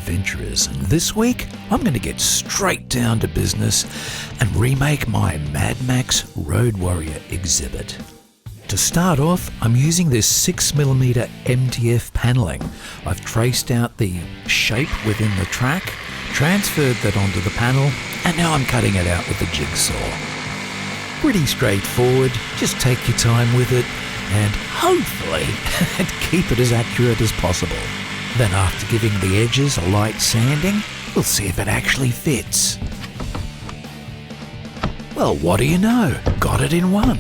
adventurers, and this week I'm going to get straight down to business and remake my Mad Max Road Warrior exhibit. To start off, I'm using this 6mm MDF panelling. I've traced out the shape within the track, transferred that onto the panel, and now I'm cutting it out with a jigsaw. Pretty straightforward, just take your time with it and hopefully keep it as accurate as possible. Then after giving the edges a light sanding, we'll see if it actually fits. Well, what do you know? Got it in one.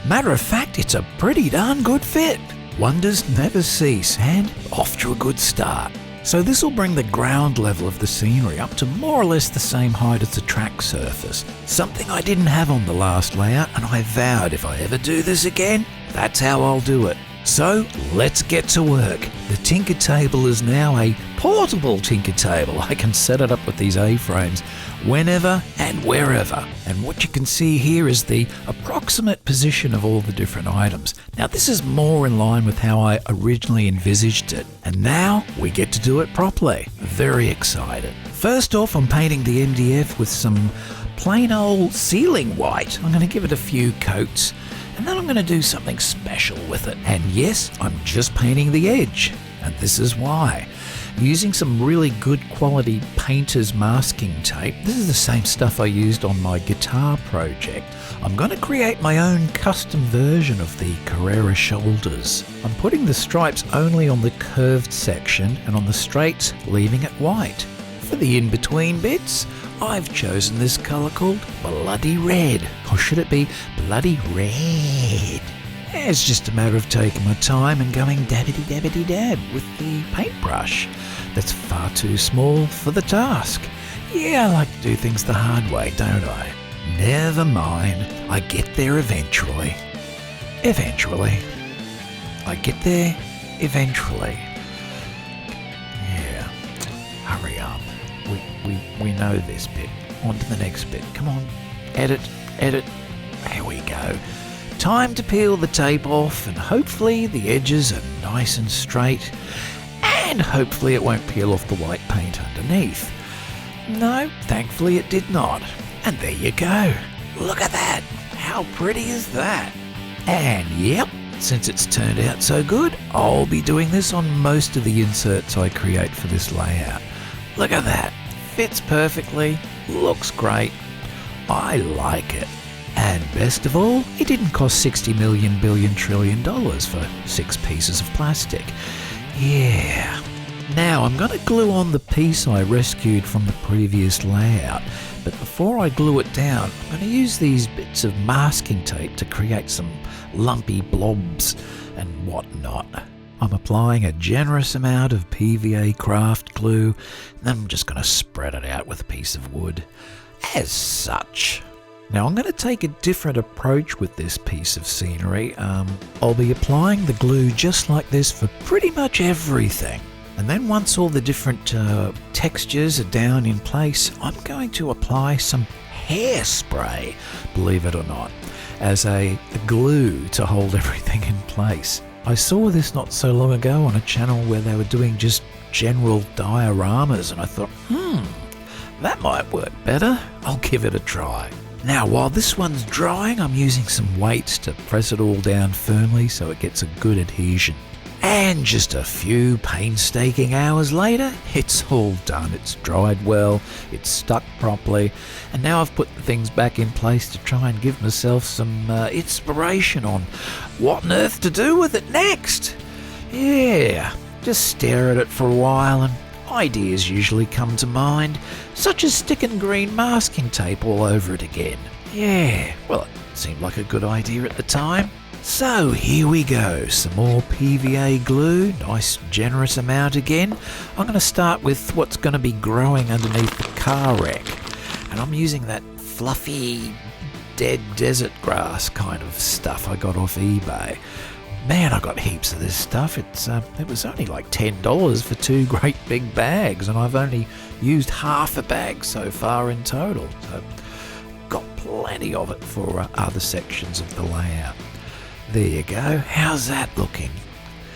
Matter of fact, it's a pretty darn good fit. Wonders never cease, and off to a good start. So this will bring the ground level of the scenery up to more or less the same height as the track surface, something I didn't have on the last layout, and I vowed if I ever do this again, that's how I'll do it. So let's get to work. The Tinker Table is now a portable Tinker Table. I can set it up with these A-frames whenever and wherever. And what you can see here is the approximate position of all the different items. Now this is more in line with how I originally envisaged it. And now we get to do it properly. Very excited. First off, I'm painting the MDF with some plain old ceiling white. I'm going to give it a few coats. And then I'm going to do something special with it. And yes, I'm just painting the edge. And this is why. Using some really good quality painter's masking tape, this is the same stuff I used on my guitar project. I'm going to create my own custom version of the Carrera shoulders. I'm putting the stripes only on the curved section and on the straights leaving it white. For the in-between bits, I've chosen this colour called Bloody Red. Or should it be Bloody Red? It's just a matter of taking my time and going dabbity-dabbity-dab with the paintbrush. That's far too small for the task. Yeah, I like to do things the hard way, don't I? Never mind, I get there eventually. Eventually. I get there eventually. Yeah, hurry up. We know this bit. On to the next bit. Come on. Edit. There we go. Time to peel the tape off, and hopefully the edges are nice and straight, and hopefully it won't peel off the white paint underneath. No, thankfully it did not. And there you go. Look at that. How pretty is that? And yep, since it's turned out so good, I'll be doing this on most of the inserts I create for this layout. Look at that. Fits perfectly, looks great. I like it. And best of all, it didn't cost $60 million billion trillion for 6 pieces of plastic. Yeah. Now I'm going to glue on the piece I rescued from the previous layout, but before I glue it down, I'm going to use these bits of masking tape to create some lumpy blobs and whatnot. I'm applying a generous amount of PVA craft glue, and then I'm just going to spread it out with a piece of wood, as such. Now I'm going to take a different approach with this piece of scenery. I'll be applying the glue just like this for pretty much everything. And then once all the different textures are down in place, I'm going to apply some hairspray, believe it or not, as a glue to hold everything in place. I saw this not so long ago on a channel where they were doing just general dioramas, and I thought, that might work better. I'll give it a try. Now, while this one's drying, I'm using some weights to press it all down firmly so it gets a good adhesion. And just a few painstaking hours later, it's all done. It's dried well, it's stuck properly, and now I've put the things back in place to try and give myself some inspiration on what on earth to do with it next. Yeah, just stare at it for a while and ideas usually come to mind, such as sticking green masking tape all over it again. Yeah, well, it seemed like a good idea at the time. So here we go, some more PVA glue, nice generous amount again. I'm going to start with what's going to be growing underneath the car wreck. And I'm using that fluffy, dead desert grass kind of stuff I got off eBay. Man, I got heaps of this stuff. It was only like $10 for 2 great big bags, and I've only used half a bag so far in total. So got plenty of it for other sections of the layout. There you go. How's that looking?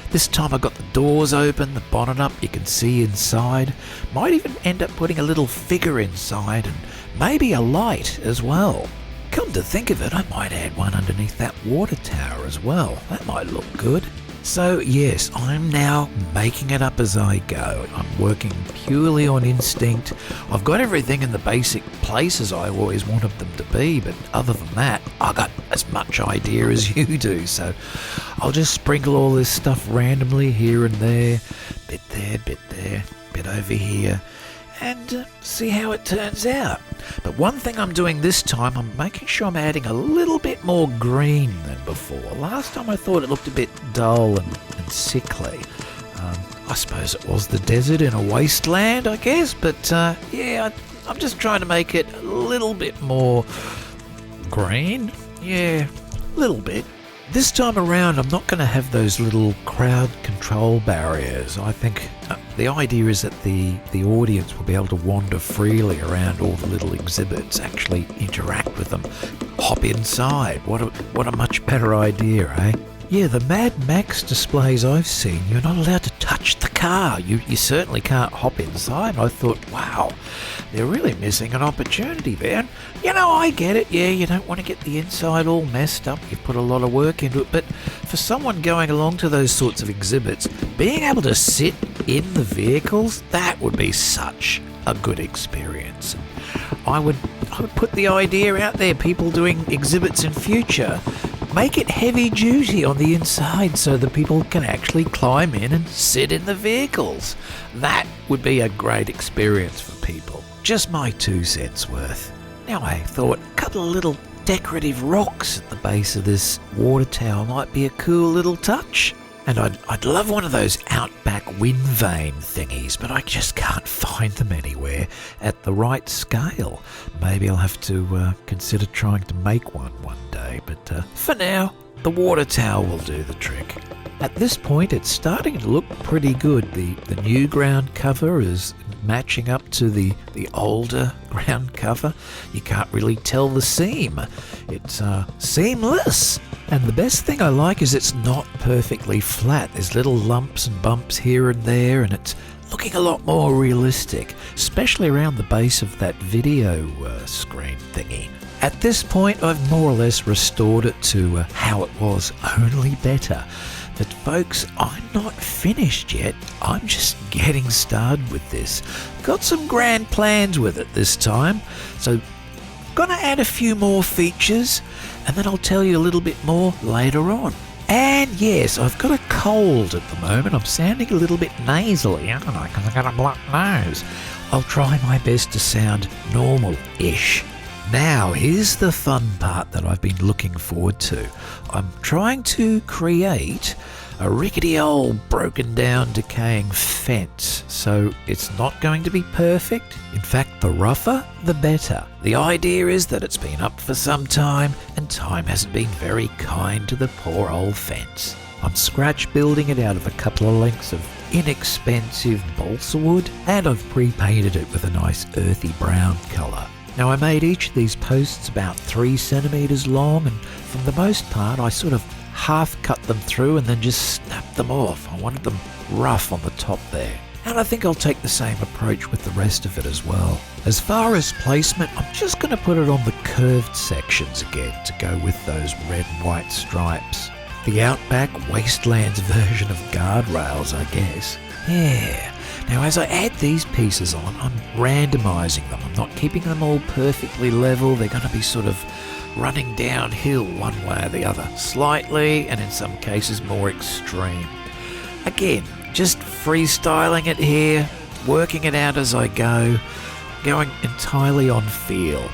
This time I got the doors open, the bonnet up, you can see inside. Might even end up putting a little figure inside and maybe a light as well. Come to think of it, I might add one underneath that water tower as well. That might look good. So yes, I'm now making it up as I go. I'm working purely on instinct. I've got everything in the basic places I always wanted them to be, but other than that, I got as much idea as you do. So I'll just sprinkle all this stuff randomly here and there, bit there, bit over here, and see how it turns out. But one thing I'm doing this time, I'm making sure I'm adding a little bit more green than before. Last time I thought it looked a bit dull and sickly. I suppose it was the desert in a wasteland, I guess, but I'm just trying to make it a little bit more green. Yeah, a little bit. This time around, I'm not going to have those little crowd control barriers. I think the idea is that the audience will be able to wander freely around all the little exhibits, actually interact with them, hop inside. What a much better idea, eh? Yeah, the Mad Max displays I've seen, you're not allowed to touch the car. You certainly can't hop inside. I thought, wow, they're really missing an opportunity there. You know, I get it. Yeah, you don't want to get the inside all messed up. You've put a lot of work into it. But for someone going along to those sorts of exhibits, being able to sit in the vehicles, that would be such a good experience. I would put the idea out there, people doing exhibits in future, make it heavy duty on the inside so that people can actually climb in and sit in the vehicles. That would be a great experience for people. Just my 2 cents worth. Now I thought a couple of little decorative rocks at the base of this water tower might be a cool little touch. And I'd love one of those outback wind vane thingies, but I just can't find them anywhere at the right scale. Maybe I'll have to consider trying to make one day, but for now, the water tower will do the trick. At this point, it's starting to look pretty good. The new ground cover is matching up to the older ground cover. You can't really tell the seam. It's seamless. And the best thing I like is it's not perfectly flat. There's little lumps and bumps here and there, and it's looking a lot more realistic, especially around the base of that video screen thingy. At this point, I've more or less restored it to how it was, only better. But folks, I'm not finished yet. I'm just getting started with this. Got some grand plans with it this time. So, gonna add a few more features, and then I'll tell you a little bit more later on. And yes, I've got a cold at the moment. I'm sounding a little bit nasally, aren't I? Because I've got a blocked nose. I'll try my best to sound normal-ish. Now, here's the fun part that I've been looking forward to. I'm trying to create a rickety old broken down decaying fence, so it's not going to be perfect. In fact, the rougher, the better. The idea is that it's been up for some time, and time hasn't been very kind to the poor old fence. I'm scratch building it out of a couple of lengths of inexpensive balsa wood, and I've pre-painted it with a nice earthy brown colour. Now, I made each of these posts about 3 centimetres long, and for the most part I sort of half cut them through and then just snapped them off. I wanted them rough on the top there. And I think I'll take the same approach with the rest of it as well. As far as placement, I'm just going to put it on the curved sections again to go with those red and white stripes. The Outback Wastelands version of guardrails, I guess. Yeah. Now, as I add these pieces on, I'm randomising them. I'm not keeping them all perfectly level. They're going to be sort of running downhill one way or the other, slightly, and in some cases more extreme. Again, just freestyling it here, working it out as I go, going entirely on feel.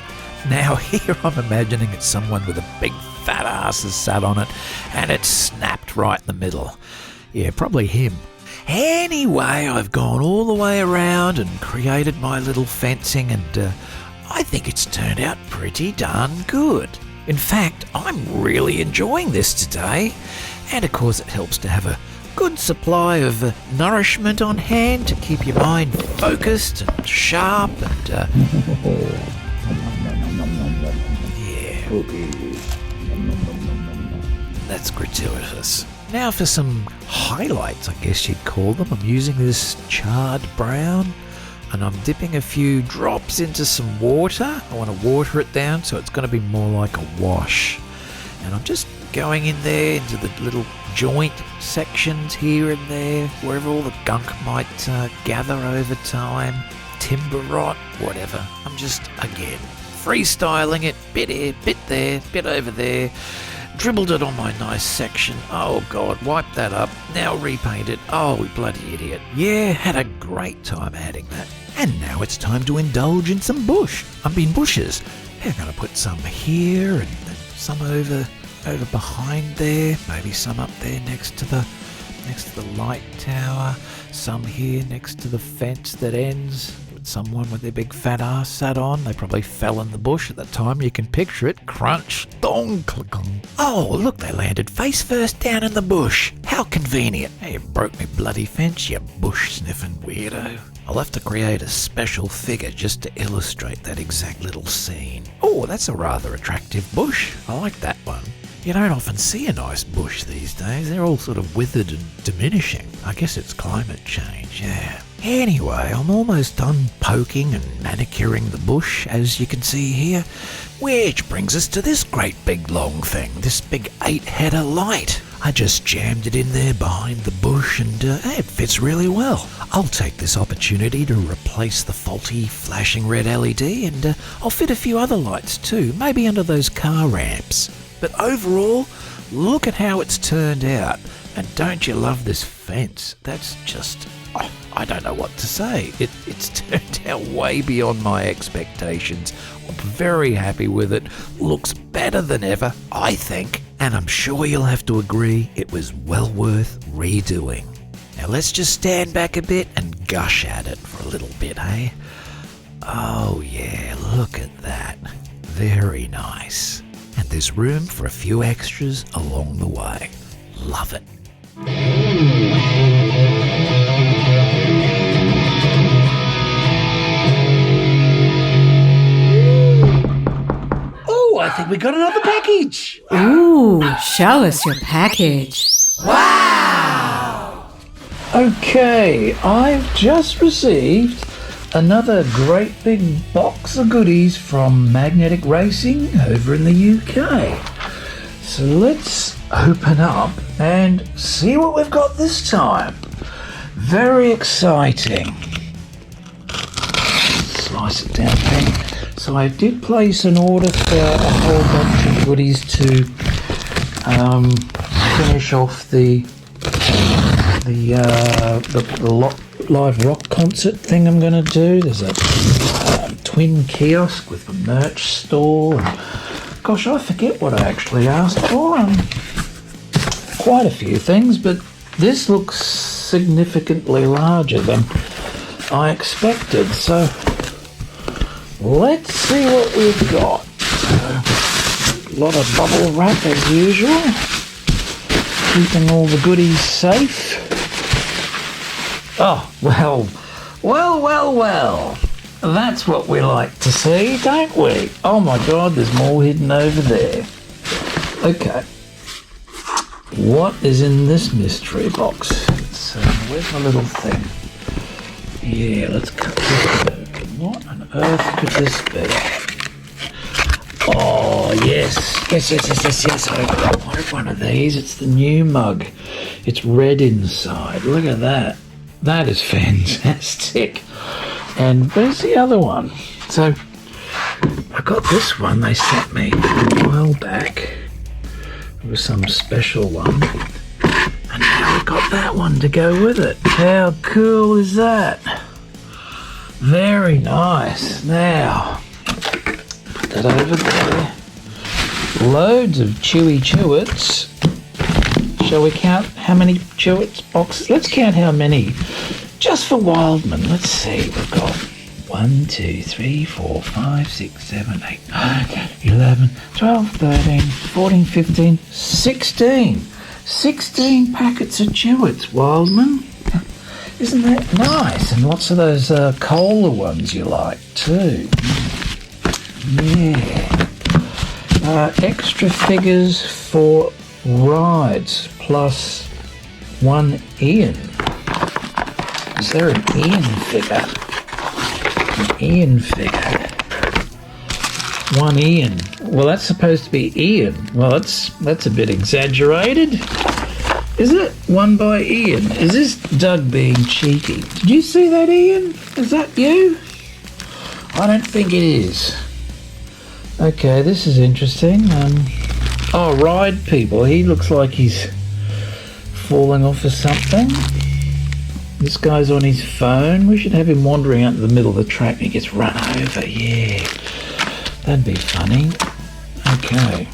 Now here I'm imagining it's someone with a big fat ass has sat on it, and it's snapped right in the middle. Yeah, probably him. Anyway, I've gone all the way around and created my little fencing, and I think it's turned out pretty darn good. In fact, I'm really enjoying this today, and of course it helps to have a good supply of nourishment on hand to keep your mind focused and sharp and yeah, that's gratuitous. Now for some highlights, I guess you'd call them. I'm using this charred brown, and I'm dipping a few drops into some water. I want to water it down so it's going to be more like a wash. And I'm just going in there into the little joint sections here and there, wherever all the gunk might gather over time, timber rot, whatever. I'm just, again, freestyling it, bit here, bit there, bit over there. Dribbled it on my nice section. Oh God, wipe that up. Now repaint it. Oh, we bloody idiot. Yeah, had a great time adding that. And now it's time to indulge in some bushes. I'm going to put some here and some over behind there. Maybe some up there next to the light tower. Some here next to the fence that ends. Someone with their big fat ass sat on. They probably fell in the bush at the time. You can picture it. Crunch. Dong. Clong. Oh, look, they landed face first down in the bush. How convenient. Hey, you broke me bloody fence, you bush-sniffing weirdo. I'll have to create a special figure just to illustrate that exact little scene. Oh, that's a rather attractive bush. I like that one. You don't often see a nice bush these days. They're all sort of withered and diminishing. I guess it's climate change, yeah. Anyway, I'm almost done poking and manicuring the bush, as you can see here. Which brings us to this great big long thing, this big 8-header light. I just jammed it in there behind the bush and it fits really well. I'll take this opportunity to replace the faulty flashing red LED and I'll fit a few other lights too, maybe under those car ramps. But overall, look at how it's turned out. And don't you love this fence? That's just... I don't know what to say. It's turned out way beyond my expectations. I'm very happy with it. Looks better than ever, I think. And I'm sure you'll have to agree it was well worth redoing. Now let's just stand back a bit and gush at it for a little bit, eh? Oh yeah, look at that. Very nice. And there's room for a few extras along the way. Love it. Oh, I think we got another package. Ooh, show us your package. Wow! Okay, I've just received another great big box of goodies from Magnetic Racing over in the UK. So let's open up and see what we've got this time. Very exciting. Slice it down, Pen. So I did place an order for a whole bunch of goodies to finish off the live rock concert thing I'm going to do. There's a twin kiosk with a merch stall. And, gosh, I forget what I actually asked for. Quite a few things, but this looks significantly larger than I expected. So let's see what we've got. So, a lot of bubble wrap as usual, keeping all the goodies safe. Oh, well. That's what we like to see, don't we? Oh my God, there's more hidden over there. Okay. What is in this mystery box? Where's my little thing? Yeah, let's cut this open. What on earth could this be? Oh, yes. Yes. I wanted one of these. It's the new mug. It's red inside. Look at that. That is fantastic. And where's the other one? So, I got this one they sent me a while back. It was some special one. And now we've got that one to go with it. How cool is that? Very nice. Now, put that over there. Loads of chewy chewits. Shall we count how many chewits boxes? Let's count how many. Just for Wildman. Let's see. We've got 1, 2, 3, 4, 5, 6, 7, 8, 9, 11, 12, 13, 14, 15, 16. 16 packets of chewits, Wildman. Isn't that nice? And lots of those cola ones you like too. Yeah. Extra figures for Right, plus 1 Ian. Is there an Ian figure? An Ian figure. 1 Ian. Well, that's supposed to be Ian. Well, that's a bit exaggerated. Is it? 1 by Ian. Is this Doug being cheeky? Did you see that, Ian? Is that you? I don't think it is. Okay, this is interesting. Oh, ride people. He looks like he's falling off of something. This guy's on his phone. We should have him wandering out in the middle of the track and he gets run over. Yeah, that'd be funny. Okay.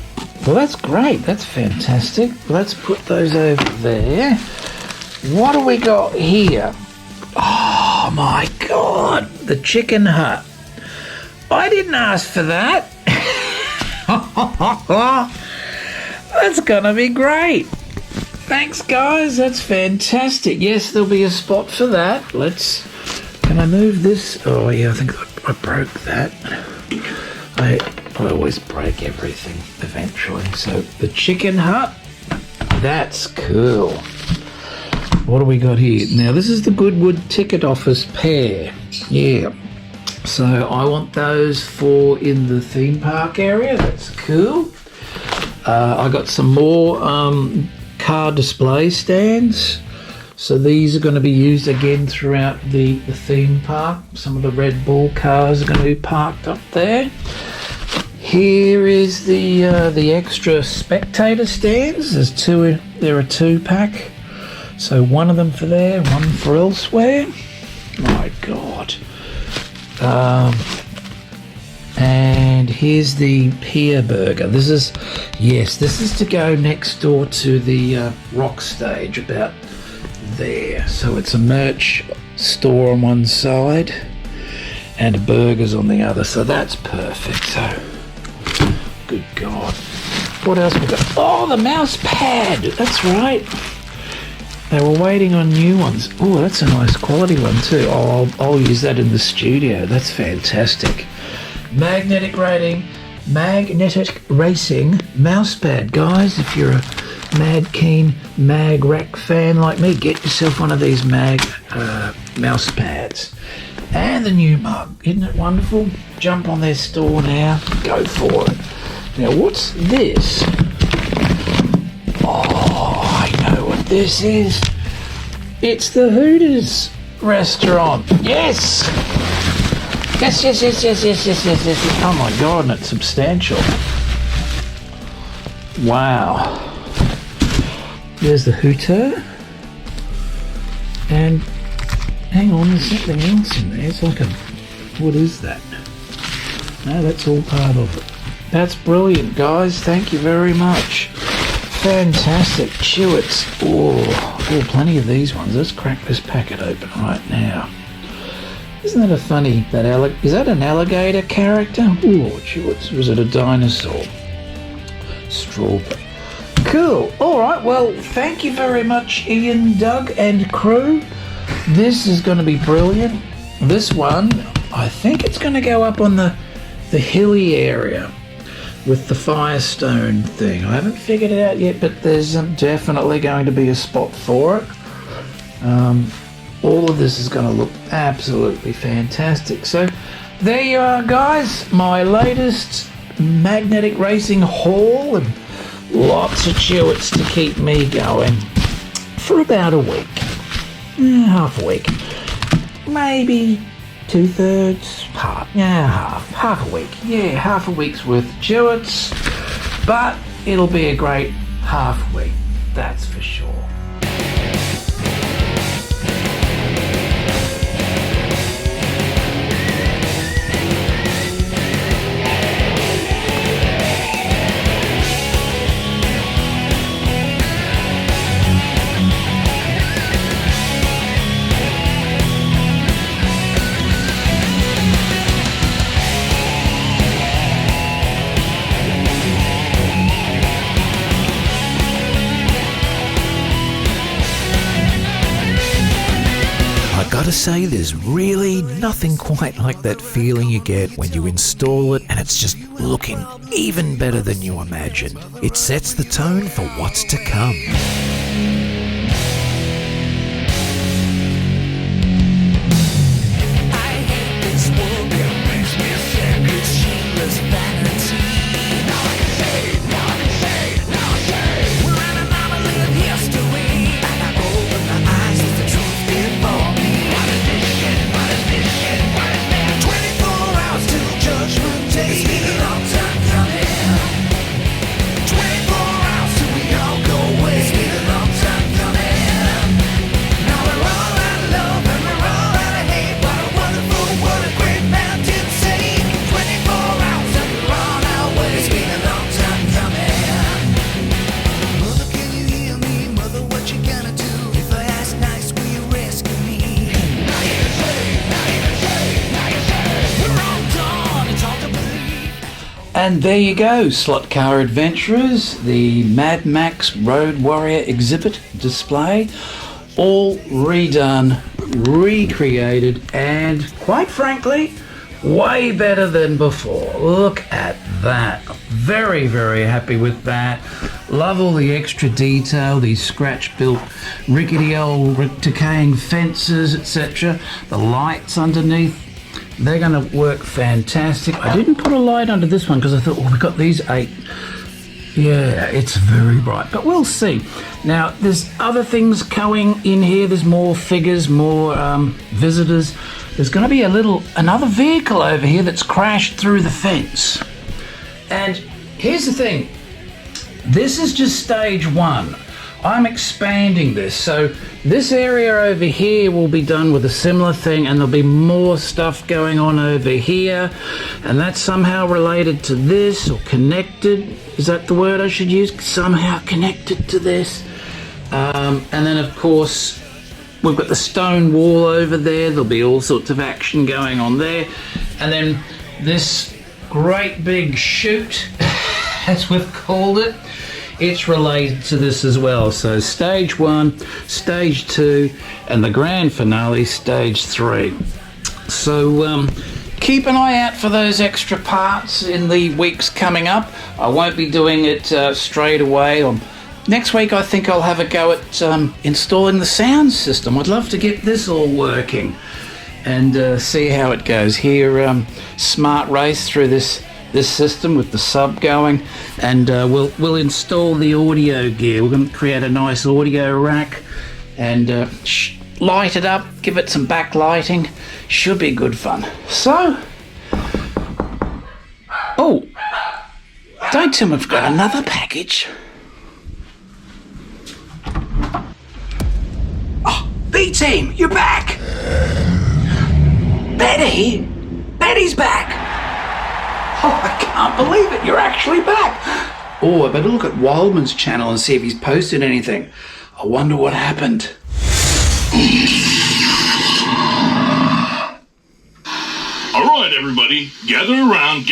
Well, that's great. That's fantastic. Let's put those over there. What do we got here? Oh, my God. The chicken hut. I didn't ask for that. That's going to be great. Thanks, guys. That's fantastic. Yes, there'll be a spot for that. Can I move this? Oh, yeah, I think I broke that. I always break everything eventually. So the chicken hut, that's cool. What do we got here? Now this is the Goodwood ticket office pair. Yeah. So I want those for in the theme park area. That's cool. I got some more car display stands. So these are going to be used again throughout the theme park. Some of the Red Bull cars are going to be parked up there. Here is the extra spectator stands. There are 2-pack. So one of them for there, one for elsewhere. My God. And here's the Pier Burger. This is to go next door to the rock stage about there. So it's a merch store on one side and burgers on the other. So that's perfect. So. Good God. What else we got? Oh, the mouse pad. That's right. They were waiting on new ones. Oh, that's a nice quality one too. Oh, I'll use that in the studio. That's fantastic. Magnetic racing mouse pad. Guys, if you're a mad keen mag rack fan like me, get yourself one of these mouse pads. And the new mug. Isn't it wonderful? Jump on their store now. Go for it. Now, what's this? Oh, I know what this is. It's the Hooters restaurant. Yes! Yes. Oh my God, and it's substantial. Wow. There's the Hooter. And hang on, there's something else in there. It's like what is that? No, that's all part of it. That's brilliant, guys. Thank you very much. Fantastic. Chewits. Oh, plenty of these ones. Let's crack this packet open right now. Isn't that a funny... is that an alligator character? Oh, Chewits. Was it a dinosaur? Strawberry. Cool. All right. Well, thank you very much, Ian, Doug, and crew. This is going to be brilliant. This one, I think it's going to go up on the hilly area with the Firestone thing. I haven't figured it out yet, but there's definitely going to be a spot for it. All of this is going to look absolutely fantastic. So there you are, guys. My latest magnetic racing haul, and lots of Chewits to keep me going for about a week. Half a week. Maybe 2/3, half a week. Yeah, half a week's worth of Chewits, but it'll be a great half week, that's for sure. gotta say, there's really nothing quite like that feeling you get when you install it and it's just looking even better than you imagined. It sets the tone for what's to come. And there you go, Slotcar Adventurers, the Mad Max Road Warrior exhibit display, all redone, recreated, and quite frankly, way better than before. Look at that. Very, very happy with that. Love all the extra detail, these scratch-built, rickety old decaying fences, etc. The lights underneath. They're going to work fantastic. I didn't put a light under this one because I thought, well, we've got these 8. Yeah, it's very bright, but we'll see. Now, there's other things going in here. There's more figures, more visitors. There's going to be another vehicle over here that's crashed through the fence. And here's the thing. This is just stage 1. I'm expanding this, so this area over here will be done with a similar thing, and there'll be more stuff going on over here, and that's somehow related to this, or connected. Is that the word I should use? Somehow connected to this. And then of course we've got the stone wall over there. There'll be all sorts of action going on there, and then this great big chute, as we've called it, it's related to this as well. So stage 1, stage 2, and the grand finale, stage 3. So keep an eye out for those extra parts in the weeks coming up. I won't be doing it straight away. Next week I think I'll have a go at installing the sound system. I'd love to get this all working and see how it goes. Here, smart race through this system with the sub going, and we'll install the audio gear. We're going to create a nice audio rack and light it up, give it some backlighting. Should be good fun. So, oh, don't tell me I've got another package. Oh, B-Team, you're back! Betty's back! Oh, I can't believe it, you're actually back! Oh, I better look at Wildman's channel and see if he's posted anything. I wonder what happened. Alright, everybody, gather around.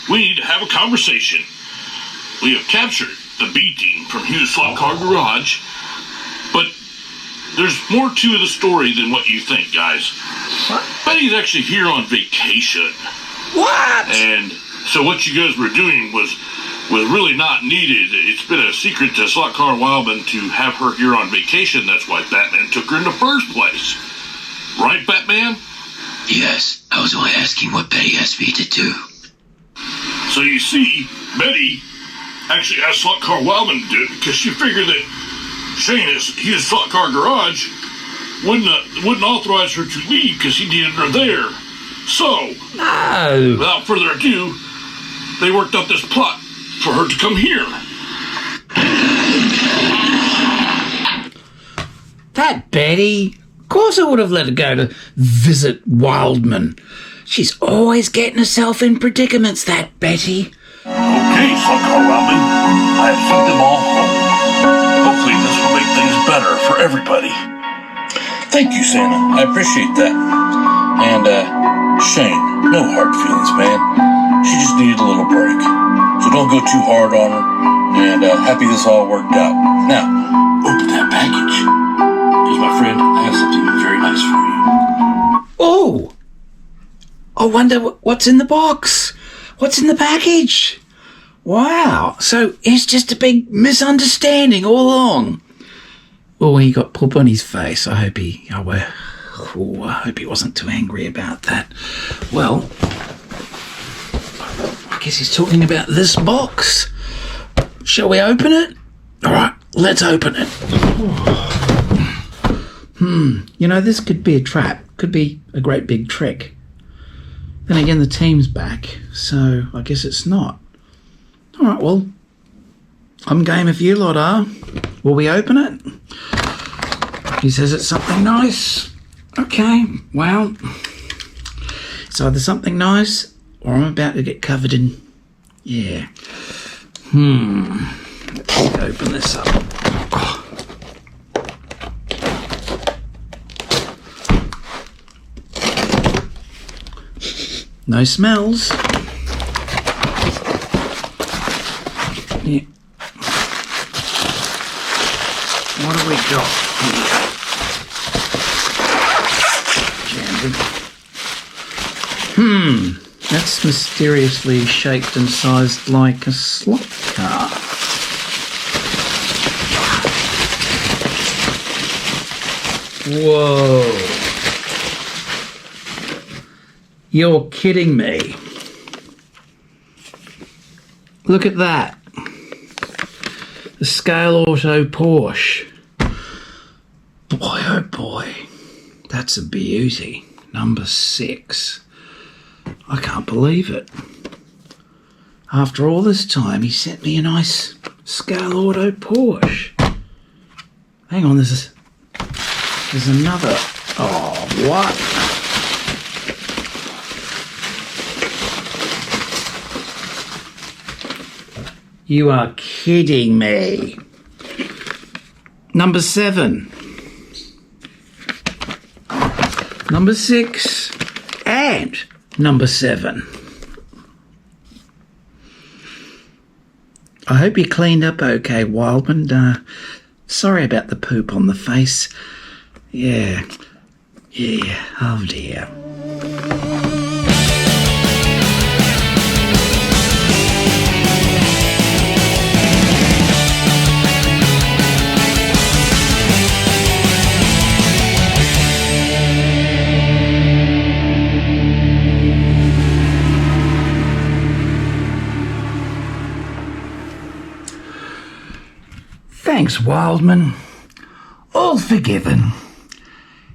We need to have a conversation. We have captured the B-Team from Hughes Slotcar Garage, but there's more to the story than what you think, guys. What? Betty's actually here on vacation. What? And so what you guys were doing was really not needed. It's been a secret to Slotcar Wildman to have her here on vacation. That's why Batman took her in the first place. Right, Batman? Yes, I was only asking what Betty asked me to do. So you see, Betty actually asked Slotcar Wildman to do it because she figured that Shane, his Slotcar Garage, wouldn't authorize her to leave because he needed her there. So, No. without further ado, they worked up this plot for her to come here. That Betty? Of course I would have let her go to visit Wildman. She's always getting herself in predicaments, that Betty. Okay, Slotcar Wildman, I have sent them all home. Hopefully this will make things better for everybody. Thank you, Santa. I appreciate that. And, Shane, no hard feelings, man. She just needed a little break. So don't go too hard on her. And, happy this all worked out. Now, open that package. Here's my friend. I have something very nice for you. Oh! I wonder what's in the box. What's in the package? Wow. So it's just a big misunderstanding all along. Oh, he got poop on his face. I hope he wasn't too angry about that. Well, I guess he's talking about this box. Shall we open it? All right, let's open it. You know, this could be a trap. Could be a great big trick. Then again, the team's back, so I guess it's not. All right, well, I'm game if you lot are. Will we open it? He says it's something nice. Okay, well, it's either something nice or I'm about to get covered in... Yeah. Let's open this up. No smells. Yeah. What do we got here? That's mysteriously shaped and sized like a slot car. Whoa. You're kidding me. Look at that. The Scale Auto Porsche. Boy, oh boy. That's a beauty. Number 6. I can't believe it. After all this time, he sent me a nice Scale Auto Porsche. Hang on, there's another. Oh, what? You are kidding me. Number 7. Number 6. And number 7. I hope you cleaned up okay, Wildman. Sorry about the poop on the face. Yeah, oh dear. Thanks, Wildman. All forgiven.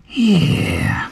Yeah.